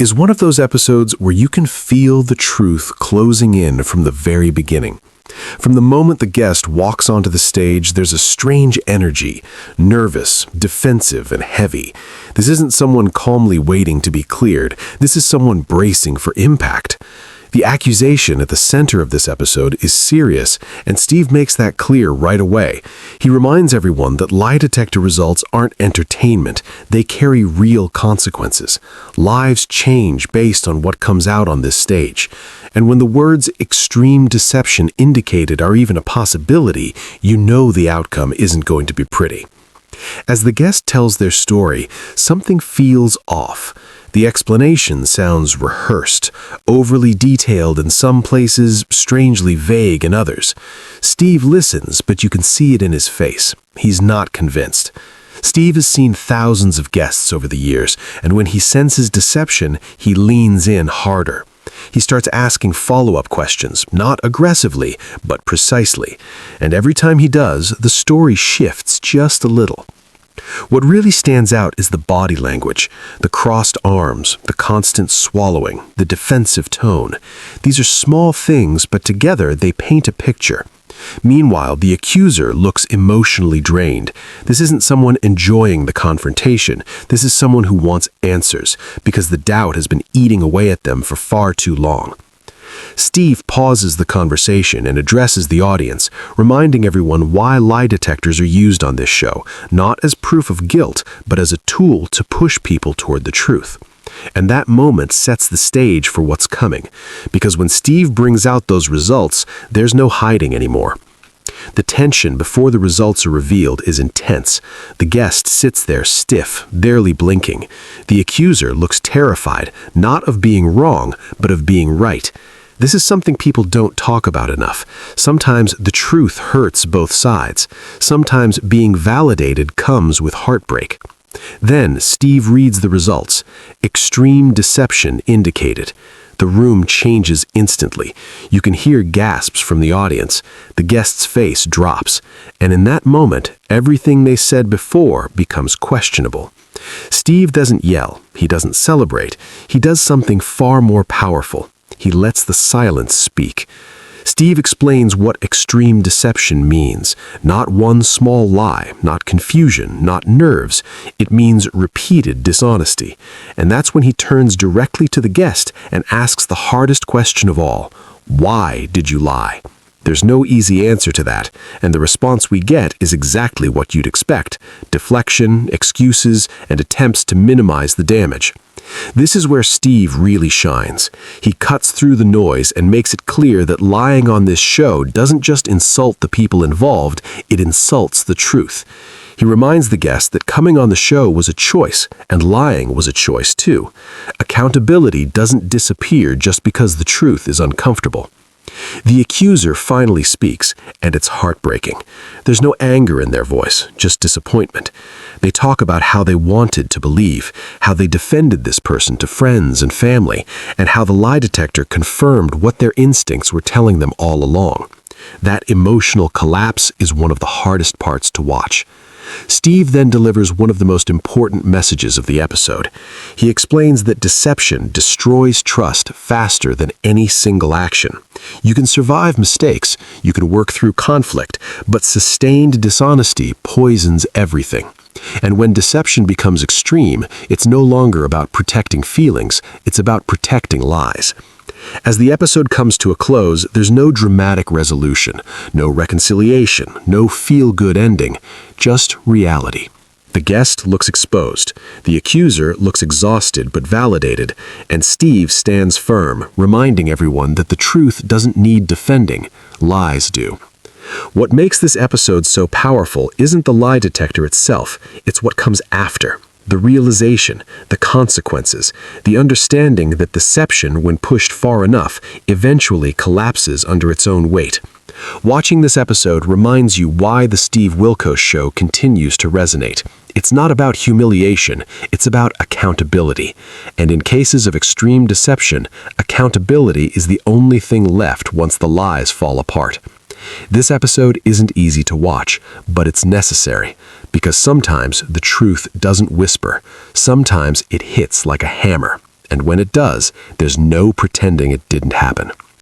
is one of those episodes where you can feel the truth closing in from the very beginning. From the moment the guest walks onto the stage, there's a strange energy, nervous, defensive, and heavy. This isn't someone calmly waiting to be cleared. This is someone bracing for impact. The accusation at the center of this episode is serious, and Steve makes that clear right away. He reminds everyone that lie detector results aren't entertainment. They carry real consequences. Lives change based on what comes out on this stage. And when the words extreme deception indicated are even a possibility, you know the outcome isn't going to be pretty. As the guest tells their story, something feels off. The explanation sounds rehearsed, overly detailed in some places, strangely vague in others. Steve listens, but you can see it in his face. He's not convinced. Steve has seen thousands of guests over the years, and when he senses deception, he leans in harder. He starts asking follow-up questions, not aggressively, but precisely. And every time he does, the story shifts just a little. What really stands out is the body language, the crossed arms, the constant swallowing, the defensive tone. These are small things, but together they paint a picture. Meanwhile, the accuser looks emotionally drained. This isn't someone enjoying the confrontation. This is someone who wants answers, because the doubt has been eating away at them for far too long. Steve pauses the conversation and addresses the audience, reminding everyone why lie detectors are used on this show, not as proof of guilt, but as a tool to push people toward the truth. And that moment sets the stage for what's coming, because when Steve brings out those results, there's no hiding anymore. The tension before the results are revealed is intense. The guest sits there stiff, barely blinking. The accuser looks terrified, not of being wrong, but of being right. This is something people don't talk about enough. Sometimes the truth hurts both sides. Sometimes being validated comes with heartbreak. Then Steve reads the results. Extreme deception indicated. The room changes instantly. You can hear gasps from the audience. The guest's face drops. And in that moment, everything they said before becomes questionable. Steve doesn't yell. He doesn't celebrate. He does something far more powerful. He lets the silence speak. Steve explains what extreme deception means. Not one small lie, not confusion, not nerves. It means repeated dishonesty. And that's when he turns directly to the guest and asks the hardest question of all. Why did you lie? There's no easy answer to that, and the response we get is exactly what you'd expect: deflection, excuses, and attempts to minimize the damage. This is where Steve really shines. He cuts through the noise and makes it clear that lying on this show doesn't just insult the people involved, it insults the truth. He reminds the guest that coming on the show was a choice, and lying was a choice too. Accountability doesn't disappear just because the truth is uncomfortable. The accuser finally speaks, and it's heartbreaking. There's no anger in their voice, just disappointment. They talk about how they wanted to believe, how they defended this person to friends and family, and how the lie detector confirmed what their instincts were telling them all along. That emotional collapse is one of the hardest parts to watch. Steve then delivers one of the most important messages of the episode. He explains that deception destroys trust faster than any single action. You can survive mistakes, you can work through conflict, but sustained dishonesty poisons everything. And when deception becomes extreme, it's no longer about protecting feelings, it's about protecting lies. As the episode comes to a close, there's no dramatic resolution, no reconciliation, no feel-good ending, just reality. The guest looks exposed, the accuser looks exhausted but validated, and Steve stands firm, reminding everyone that the truth doesn't need defending, lies do. What makes this episode so powerful isn't the lie detector itself, it's what comes after. The realization, the consequences, the understanding that deception, when pushed far enough, eventually collapses under its own weight. Watching this episode reminds you why the Steve Wilkos Show continues to resonate. It's not about humiliation, it's about accountability. And in cases of extreme deception, accountability is the only thing left once the lies fall apart. This episode isn't easy to watch, but it's necessary, because sometimes the truth doesn't whisper, sometimes it hits like a hammer, And when it does, there's no pretending it didn't happen.